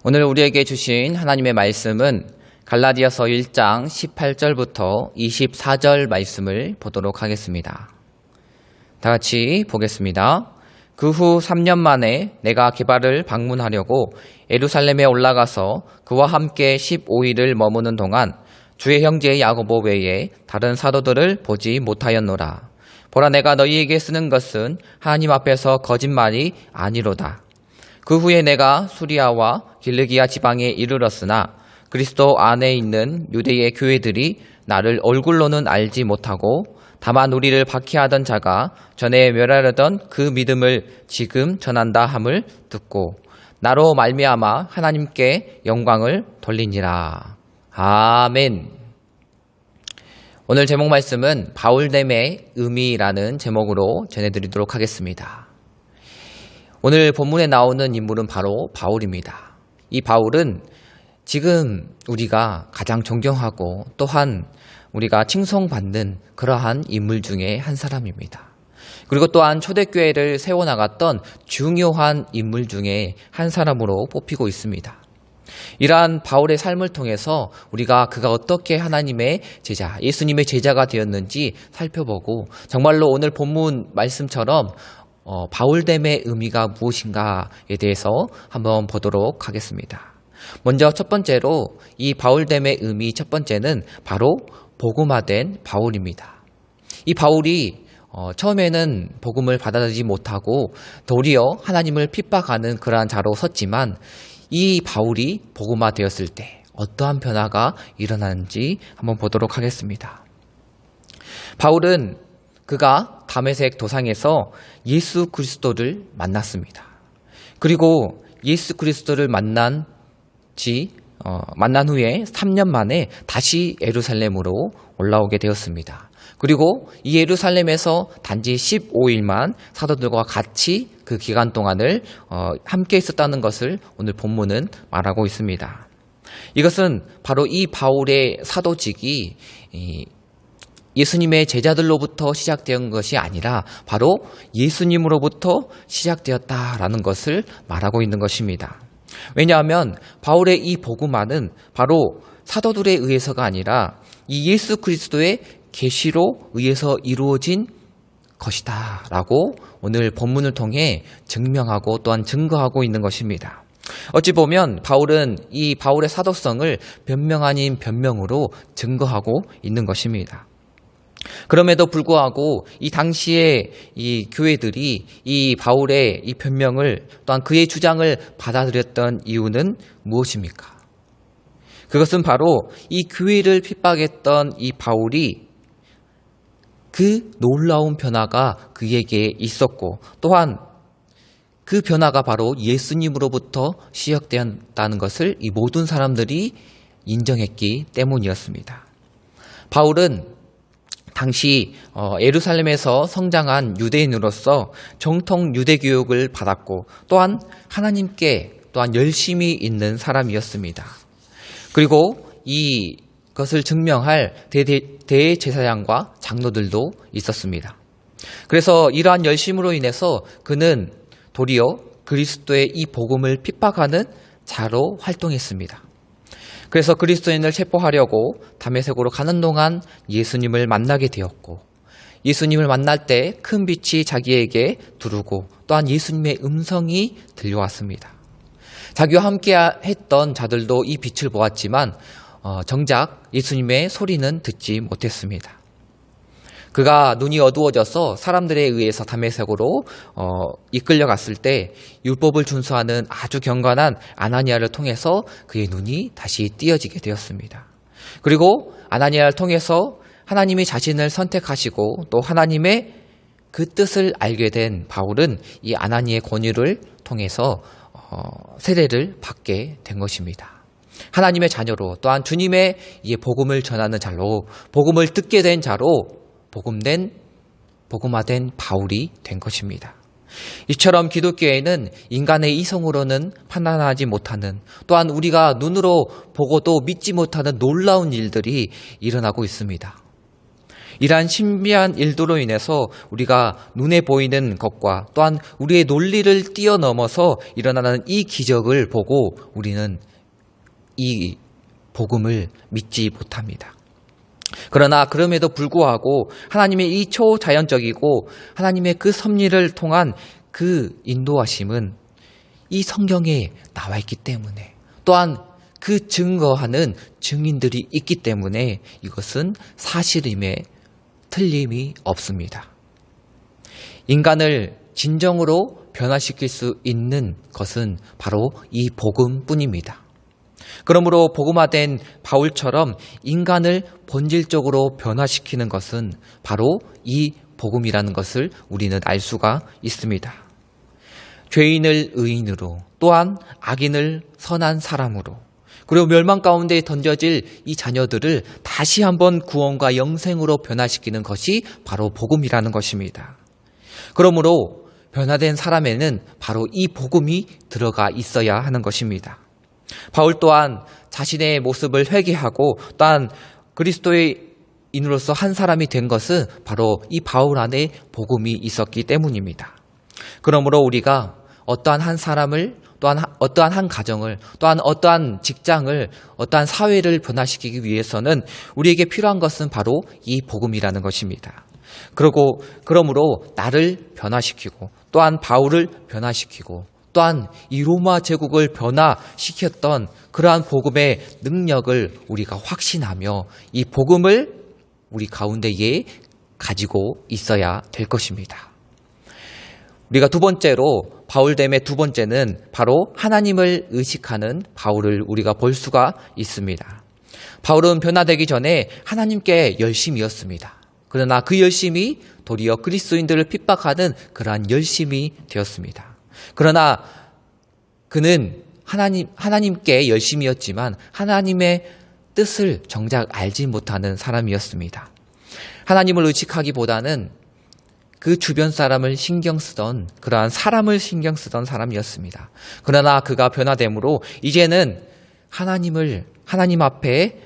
오늘 우리에게 주신 하나님의 말씀은 갈라디아서 1장 18절부터 24절 말씀을 보도록 하겠습니다. 다 같이 보겠습니다. 그 후 3년 만에 내가 게바를 방문하려고 예루살렘에 올라가서 그와 함께 15일을 머무는 동안 주의 형제 야고보 외에 다른 사도들을 보지 못하였노라. 보라, 내가 너희에게 쓰는 것은 하나님 앞에서 거짓말이 아니로다. 그 후에 내가 수리아와 길르기아 지방에 이르렀으나 그리스도 안에 있는 유대의 교회들이 나를 얼굴로는 알지 못하고 다만 우리를 박해하던 자가 전에 멸하려던 그 믿음을 지금 전한다 함을 듣고 나로 말미암아 하나님께 영광을 돌리니라. 아멘. 오늘 제목 말씀은 바울됨의 의미라는 제목으로 전해드리도록 하겠습니다. 오늘 본문에 나오는 인물은 바로 바울입니다. 이 바울은 지금 우리가 가장 존경하고 또한 우리가 칭송받는 그러한 인물 중에 한 사람입니다. 그리고 또한 초대교회를 세워나갔던 중요한 인물 중에 한 사람으로 뽑히고 있습니다. 이러한 바울의 삶을 통해서 우리가 그가 어떻게 하나님의 제자, 예수님의 제자가 되었는지 살펴보고 정말로 오늘 본문 말씀처럼 바울됨의 의미가 무엇인가에 대해서 한번 보도록 하겠습니다. 먼저 첫 번째로 이 바울됨의 의미 첫 번째는 바로 복음화된 바울입니다. 이 바울이 처음에는 복음을 받아들이지 못하고 도리어 하나님을 핍박하는 그러한 자로 섰지만 이 바울이 복음화되었을 때 어떠한 변화가 일어나는지 한번 보도록 하겠습니다. 바울은 그가 다메섹 도상에서 예수 그리스도를 만났습니다. 그리고 예수 그리스도를 만난 후에 3년 만에 다시 예루살렘으로 올라오게 되었습니다. 그리고 이 예루살렘에서 단지 15일만 사도들과 같이 그 기간 동안을 함께 있었다는 것을 오늘 본문은 말하고 있습니다. 이것은 바로 이 바울의 사도직이 예수님의 제자들로부터 시작된 것이 아니라 바로 예수님으로부터 시작되었다라는 것을 말하고 있는 것입니다. 왜냐하면 바울의 이 복음화는 바로 사도들에 의해서가 아니라 이 예수 그리스도의 계시로 의해서 이루어진 것이다 라고 오늘 본문을 통해 증명하고 또한 증거하고 있는 것입니다. 어찌 보면 바울은 이 바울의 사도성을 변명 아닌 변명으로 증거하고 있는 것입니다. 그럼에도 불구하고 이 당시에 이 교회들이 이 바울의 이 변명을 또한 그의 주장을 받아들였던 이유는 무엇입니까? 그것은 바로 이 교회를 핍박했던 이 바울이 그 놀라운 변화가 그에게 있었고 또한 그 변화가 바로 예수님으로부터 시작되었다는 것을 이 모든 사람들이 인정했기 때문이었습니다. 바울은 당시 예루살렘에서 성장한 유대인으로서 정통 유대 교육을 받았고 또한 하나님께 또한 열심히 있는 사람이었습니다. 그리고 이것을 증명할 대제사장과 장로들도 있었습니다. 그래서 이러한 열심으로 인해서 그는 도리어 그리스도의 이 복음을 핍박하는 자로 활동했습니다. 그래서 그리스도인을 체포하려고 다메섹으로 가는 동안 예수님을 만나게 되었고 예수님을 만날 때 큰 빛이 자기에게 두르고 또한 예수님의 음성이 들려왔습니다. 자기와 함께 했던 자들도 이 빛을 보았지만 정작 예수님의 소리는 듣지 못했습니다. 그가 눈이 어두워져서 사람들에 의해서 다메섹으로 이끌려갔을 때 율법을 준수하는 아주 경건한 아나니아를 통해서 그의 눈이 다시 띄어지게 되었습니다. 그리고 아나니아를 통해서 하나님이 자신을 선택하시고 또 하나님의 그 뜻을 알게 된 바울은 이 아나니아의 권유를 통해서 세례를 받게 된 것입니다. 하나님의 자녀로 또한 주님의 이 복음을 전하는 자로 복음을 듣게 된 자로 복음화된 바울이 된 것입니다. 이처럼 기독교에는 인간의 이성으로는 판단하지 못하는 또한 우리가 눈으로 보고도 믿지 못하는 놀라운 일들이 일어나고 있습니다. 이러한 신비한 일도로 인해서 우리가 눈에 보이는 것과 또한 우리의 논리를 뛰어넘어서 일어나는 이 기적을 보고 우리는 이 복음을 믿지 못합니다. 그러나 그럼에도 불구하고 하나님의 이 초자연적이고 하나님의 그 섭리를 통한 그 인도하심은 이 성경에 나와 있기 때문에, 또한 그 증거하는 증인들이 있기 때문에 이것은 사실임에 틀림이 없습니다. 인간을 진정으로 변화시킬 수 있는 것은 바로 이 복음뿐입니다. 그러므로 복음화된 바울처럼 인간을 본질적으로 변화시키는 것은 바로 이 복음이라는 것을 우리는 알 수가 있습니다. 죄인을 의인으로, 또한 악인을 선한 사람으로, 그리고 멸망 가운데 던져질 이 자녀들을 다시 한번 구원과 영생으로 변화시키는 것이 바로 복음이라는 것입니다. 그러므로 변화된 사람에는 바로 이 복음이 들어가 있어야 하는 것입니다. 바울 또한 자신의 모습을 회개하고 또한 그리스도의 인으로서 한 사람이 된 것은 바로 이 바울 안에 복음이 있었기 때문입니다. 그러므로 우리가 어떠한 한 사람을, 또한 어떠한 한 가정을, 또한 어떠한 직장을, 어떠한 사회를 변화시키기 위해서는 우리에게 필요한 것은 바로 이 복음이라는 것입니다. 그러므로 나를 변화시키고 또한 바울을 변화시키고 또한 이 로마 제국을 변화시켰던 그러한 복음의 능력을 우리가 확신하며 이 복음을 우리 가운데에 가지고 있어야 될 것입니다. 우리가 두 번째로, 바울됨의 두 번째는 바로 하나님을 의식하는 바울을 우리가 볼 수가 있습니다. 바울은 변화되기 전에 하나님께 열심이었습니다. 그러나 그 열심이 도리어 그리스도인들을 핍박하는 그러한 열심이 되었습니다. 그러나 그는 하나님께 열심이었지만 하나님의 뜻을 정작 알지 못하는 사람이었습니다. 하나님을 의식하기보다는 그 주변 사람을 신경 쓰던, 그러한 사람을 신경 쓰던 사람이었습니다. 그러나 그가 변화됨으로 이제는 하나님 앞에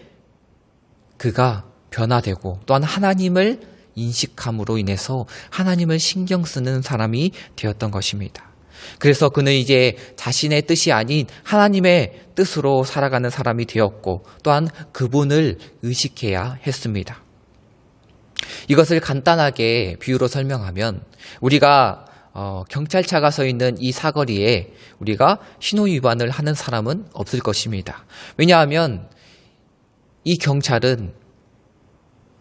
그가 변화되고 또한 하나님을 인식함으로 인해서 하나님을 신경 쓰는 사람이 되었던 것입니다. 그래서 그는 이제 자신의 뜻이 아닌 하나님의 뜻으로 살아가는 사람이 되었고 또한 그분을 의식해야 했습니다. 이것을 간단하게 비유로 설명하면 우리가 경찰차가 서 있는 이 사거리에 우리가 신호 위반을 하는 사람은 없을 것입니다. 왜냐하면 이 경찰은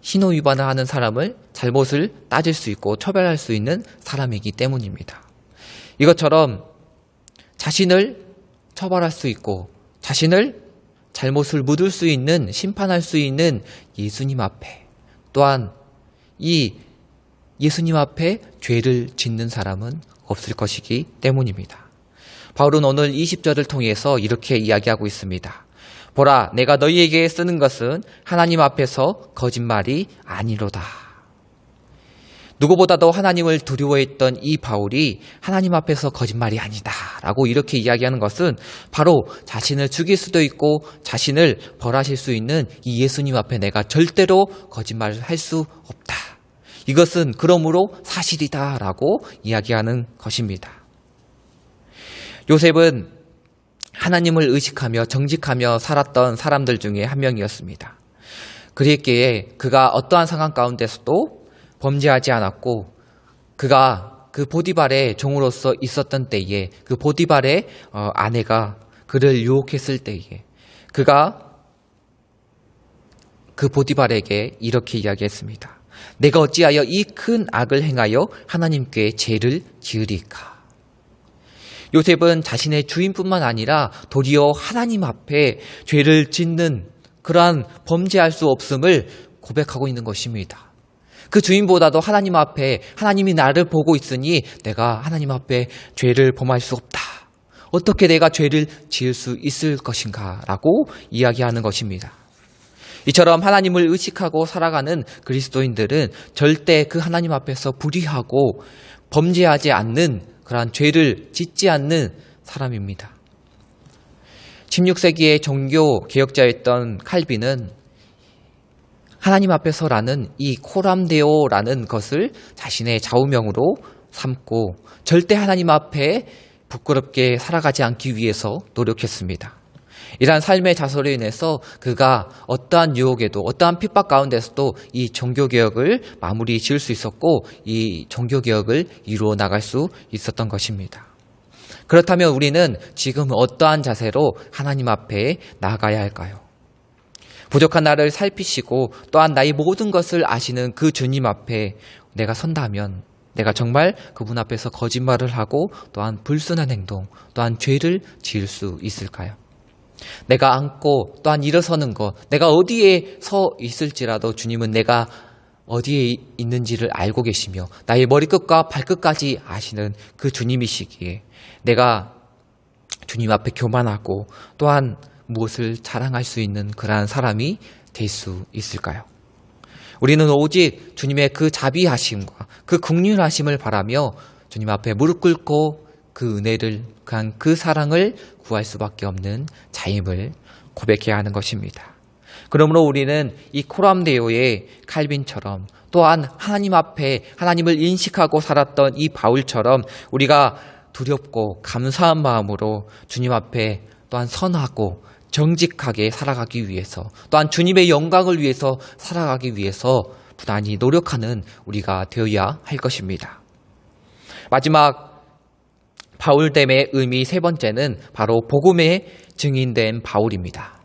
신호 위반을 하는 사람을 잘못을 따질 수 있고 처벌할 수 있는 사람이기 때문입니다. 이것처럼 자신을 처벌할 수 있고 자신을 잘못을 묻을 수 있는, 심판할 수 있는 예수님 앞에, 또한 이 예수님 앞에 죄를 짓는 사람은 없을 것이기 때문입니다. 바울은 오늘 20절을 통해서 이렇게 이야기하고 있습니다. 보라, 내가 너희에게 쓰는 것은 하나님 앞에서 거짓말이 아니로다. 누구보다도 하나님을 두려워했던 이 바울이 하나님 앞에서 거짓말이 아니다 라고 이렇게 이야기하는 것은 바로 자신을 죽일 수도 있고 자신을 벌하실 수 있는 이 예수님 앞에 내가 절대로 거짓말을 할 수 없다. 이것은 그러므로 사실이다 라고 이야기하는 것입니다. 요셉은 하나님을 의식하며 정직하며 살았던 사람들 중에 한 명이었습니다. 그랬기에 그가 어떠한 상황 가운데서도 범죄하지 않았고, 그가 그 보디발의 종으로서 있었던 때에 그 보디발의 아내가 그를 유혹했을 때에 그가 그 보디발에게 이렇게 이야기했습니다. 내가 어찌하여 이 큰 악을 행하여 하나님께 죄를 지으리까. 요셉은 자신의 주인뿐만 아니라 도리어 하나님 앞에 죄를 짓는 그러한 범죄할 수 없음을 고백하고 있는 것입니다. 그 주인보다도 하나님 앞에 하나님이 나를 보고 있으니 내가 하나님 앞에 죄를 범할 수 없다. 어떻게 내가 죄를 지을 수 있을 것인가 라고 이야기하는 것입니다. 이처럼 하나님을 의식하고 살아가는 그리스도인들은 절대 그 하나님 앞에서 불의하고 범죄하지 않는 그러한 죄를 짓지 않는 사람입니다. 16세기의 종교 개혁자였던 칼빈은 하나님 앞에서라는 이 코람데오라는 것을 자신의 좌우명으로 삼고 절대 하나님 앞에 부끄럽게 살아가지 않기 위해서 노력했습니다. 이러한 삶의 자세로 인해서 그가 어떠한 유혹에도 어떠한 핍박 가운데서도 이 종교개혁을 마무리 지을 수 있었고 이 종교개혁을 이루어 나갈 수 있었던 것입니다. 그렇다면 우리는 지금 어떠한 자세로 하나님 앞에 나아가야 할까요? 부족한 나를 살피시고 또한 나의 모든 것을 아시는 그 주님 앞에 내가 선다면 내가 정말 그분 앞에서 거짓말을 하고 또한 불순한 행동, 또한 죄를 지을 수 있을까요? 내가 앉고 또한 일어서는 것, 내가 어디에 서 있을지라도 주님은 내가 어디에 있는지를 알고 계시며 나의 머리끝과 발끝까지 아시는 그 주님이시기에 내가 주님 앞에 교만하고 또한 무엇을 자랑할 수 있는 그러한 사람이 될 수 있을까요? 우리는 오직 주님의 그 자비하심과 그 긍휼하심을 바라며 주님 앞에 무릎 꿇고 그 은혜를, 그 사랑을 구할 수밖에 없는 자임을 고백해야 하는 것입니다. 그러므로 우리는 이 코람데오의 칼빈처럼 또한 하나님 앞에 하나님을 인식하고 살았던 이 바울처럼 우리가 두렵고 감사한 마음으로 주님 앞에 또한 선하고 정직하게 살아가기 위해서 또한 주님의 영광을 위해서 살아가기 위해서 부단히 노력하는 우리가 되어야 할 것입니다. 마지막 바울됨의 의미 세 번째는 바로 복음의 증인된 바울입니다.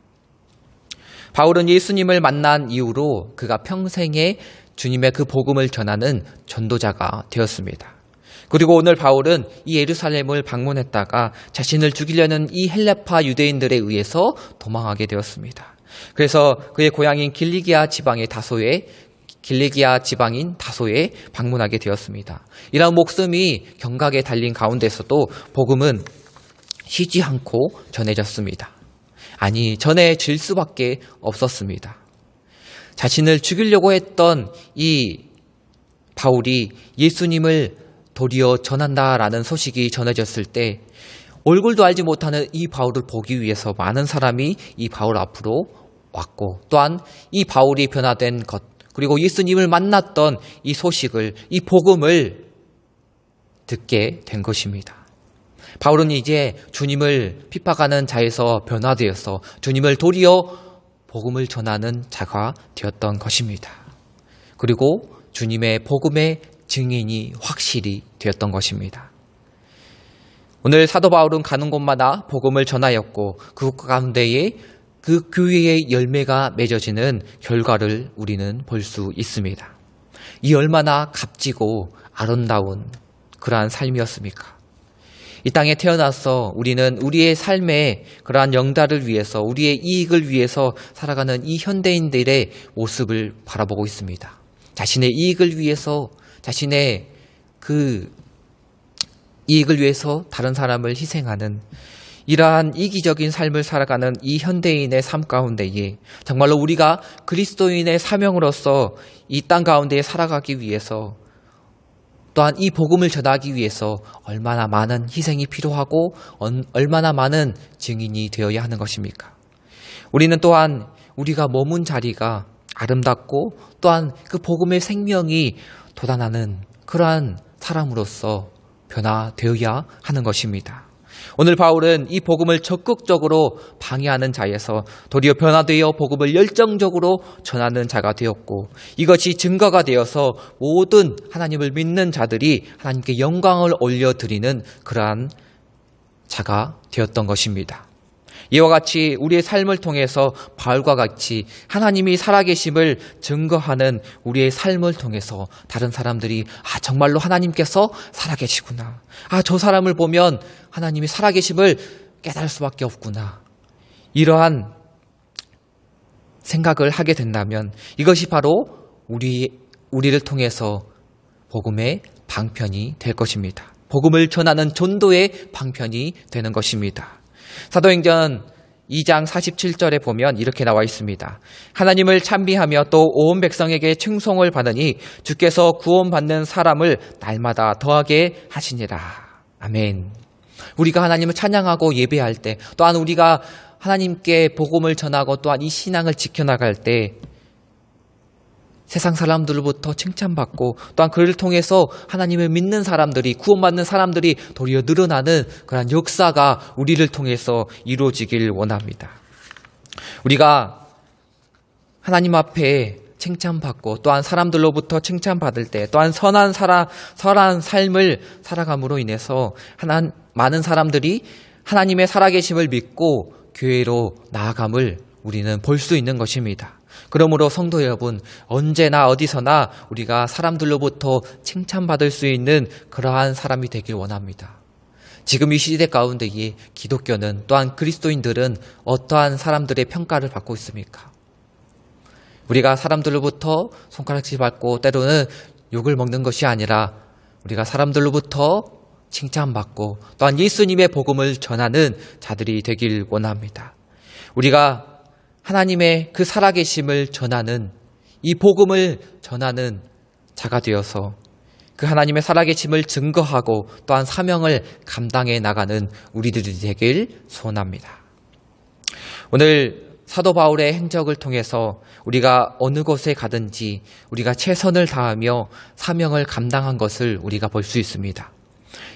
바울은 예수님을 만난 이후로 그가 평생에 주님의 그 복음을 전하는 전도자가 되었습니다. 그리고 오늘 바울은 이 예루살렘을 방문했다가 자신을 죽이려는 이 헬레파 유대인들에 의해서 도망하게 되었습니다. 그래서 그의 고향인 길리기아 지방인 다소에 방문하게 되었습니다. 이러한 목숨이 경각에 달린 가운데서도 복음은 쉬지 않고 전해졌습니다. 아니, 전해질 수밖에 없었습니다. 자신을 죽이려고 했던 이 바울이 예수님을 도리어 전한다라는 소식이 전해졌을 때 얼굴도 알지 못하는 이 바울을 보기 위해서 많은 사람이 이 바울 앞으로 왔고 또한 이 바울이 변화된 것 그리고 예수님을 만났던 이 소식을, 이 복음을 듣게 된 것입니다. 바울은 이제 주님을 핍박하는 자에서 변화되어서 주님을 도리어 복음을 전하는 자가 되었던 것입니다. 그리고 주님의 복음의 증인이 확실히 되었던 것입니다. 오늘 사도 바울은 가는 곳마다 복음을 전하였고 그 가운데에 그 교회의 열매가 맺어지는 결과를 우리는 볼 수 있습니다. 이 얼마나 값지고 아름다운 그러한 삶이었습니까? 이 땅에 태어나서 우리는 우리의 삶에 그러한 영달을 위해서 우리의 이익을 위해서 살아가는 이 현대인들의 모습을 바라보고 있습니다. 자신의 이익을 위해서 자신의 그 이익을 위해서 다른 사람을 희생하는 이러한 이기적인 삶을 살아가는 이 현대인의 삶 가운데에 정말로 우리가 그리스도인의 사명으로서 이 땅 가운데에 살아가기 위해서 또한 이 복음을 전하기 위해서 얼마나 많은 희생이 필요하고 얼마나 많은 증인이 되어야 하는 것입니까? 우리는 또한 우리가 머문 자리가 아름답고 또한 그 복음의 생명이 돋아나는 그러한 사람으로서 변화되어야 하는 것입니다. 오늘 바울은 이 복음을 적극적으로 방해하는 자에서 도리어 변화되어 복음을 열정적으로 전하는 자가 되었고 이것이 증거가 되어서 모든 하나님을 믿는 자들이 하나님께 영광을 올려드리는 그러한 자가 되었던 것입니다. 이와 같이 우리의 삶을 통해서 바울과 같이 하나님이 살아계심을 증거하는 우리의 삶을 통해서 다른 사람들이 정말로 하나님께서 살아계시구나. 저 사람을 보면 하나님이 살아계심을 깨달을 수밖에 없구나. 이러한 생각을 하게 된다면 이것이 바로 우리를 통해서 복음의 방편이 될 것입니다. 복음을 전하는 전도의 방편이 되는 것입니다. 사도행전 2장 47절에 보면 이렇게 나와 있습니다. 하나님을 찬미하며 또 온 백성에게稱颂을 받으니 주께서 구원받는 사람을 날마다 더하게 하시니라. 아멘. 우리가 하나님을 찬양하고 예배할 때 또한 우리가 하나님께 복음을 전하고 또한 이 신앙을 지켜나갈 때 세상 사람들로부터 칭찬받고 또한 그를 통해서 하나님을 믿는 사람들이, 구원받는 사람들이 도리어 늘어나는 그런 역사가 우리를 통해서 이루어지길 원합니다. 우리가 하나님 앞에 칭찬받고 또한 사람들로부터 칭찬받을 때 또한 선한 삶을 살아감으로 인해서 많은 사람들이 하나님의 살아계심을 믿고 교회로 나아감을 우리는 볼 수 있는 것입니다. 그러므로 성도 여러분, 언제나 어디서나 우리가 사람들로부터 칭찬받을 수 있는 그러한 사람이 되길 원합니다. 지금 이 시대 가운데에 기독교는 또한 그리스도인들은 어떠한 사람들의 평가를 받고 있습니까? 우리가 사람들로부터 손가락질 받고 때로는 욕을 먹는 것이 아니라 우리가 사람들로부터 칭찬받고 또한 예수님의 복음을 전하는 자들이 되길 원합니다. 우리가 하나님의 그 살아계심을 전하는, 이 복음을 전하는 자가 되어서 그 하나님의 살아계심을 증거하고 또한 사명을 감당해 나가는 우리들이 되길 소원합니다. 오늘 사도 바울의 행적을 통해서 우리가 어느 곳에 가든지 우리가 최선을 다하며 사명을 감당한 것을 우리가 볼 수 있습니다.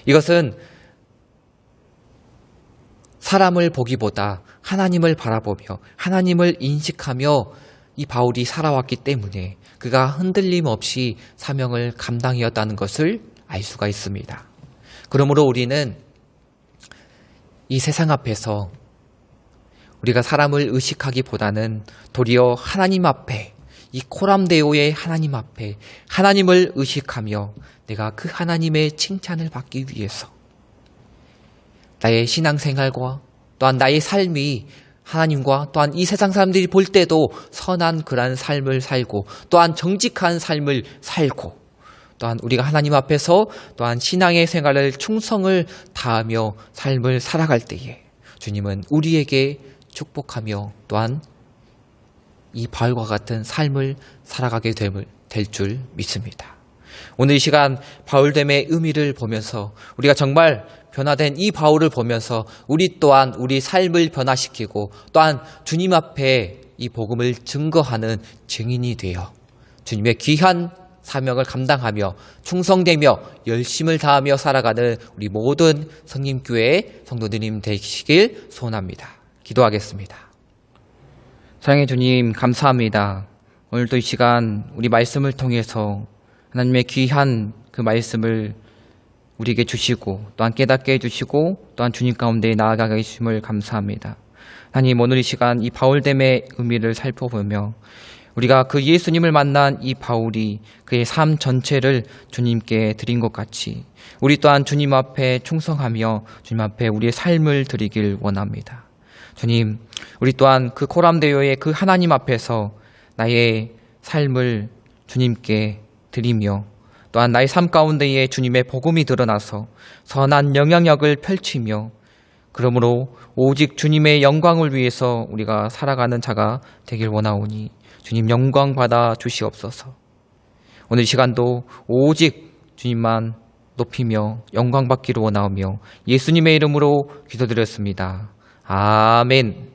이것은 사람을 보기보다 하나님을 바라보며 하나님을 인식하며 이 바울이 살아왔기 때문에 그가 흔들림 없이 사명을 감당하였다는 것을 알 수가 있습니다. 그러므로 우리는 이 세상 앞에서 우리가 사람을 의식하기보다는 도리어 하나님 앞에, 이 코람데오의 하나님 앞에 하나님을 의식하며 내가 그 하나님의 칭찬을 받기 위해서 나의 신앙생활과 또한 나의 삶이 하나님과 또한 이 세상 사람들이 볼 때도 선한 그러한 삶을 살고 또한 정직한 삶을 살고 또한 우리가 하나님 앞에서 또한 신앙의 생활을 충성을 다하며 삶을 살아갈 때에 주님은 우리에게 축복하며 또한 이 바울과 같은 삶을 살아가게 될 줄 믿습니다. 오늘 이 시간 바울됨의 의미를 보면서 우리가 정말 변화된 이 바울을 보면서 우리 또한 우리 삶을 변화시키고 또한 주님 앞에 이 복음을 증거하는 증인이 되어 주님의 귀한 사명을 감당하며 충성되며 열심을 다하며 살아가는 우리 모든 성림교회의 성도님 되시길 소원합니다. 기도하겠습니다. 사랑의 주님, 감사합니다. 오늘도 이 시간 우리 말씀을 통해서 하나님의 귀한 그 말씀을 우리에게 주시고 또한 깨닫게 해주시고 또한 주님 가운데 나아가게 해주심을 감사합니다. 하나님, 오늘 이 시간 이 바울됨의 의미를 살펴보며 우리가 그 예수님을 만난 이 바울이 그의 삶 전체를 주님께 드린 것 같이 우리 또한 주님 앞에 충성하며 주님 앞에 우리의 삶을 드리길 원합니다. 주님, 우리 또한 그 코람데오의 그 하나님 앞에서 나의 삶을 주님께 드리며 또한 나의 삶 가운데에 주님의 복음이 드러나서 선한 영향력을 펼치며 그러므로 오직 주님의 영광을 위해서 우리가 살아가는 자가 되길 원하오니 주님 영광 받아 주시옵소서. 오늘 이 시간도 오직 주님만 높이며 영광 받기를 원하오며 예수님의 이름으로 기도드렸습니다. 아멘.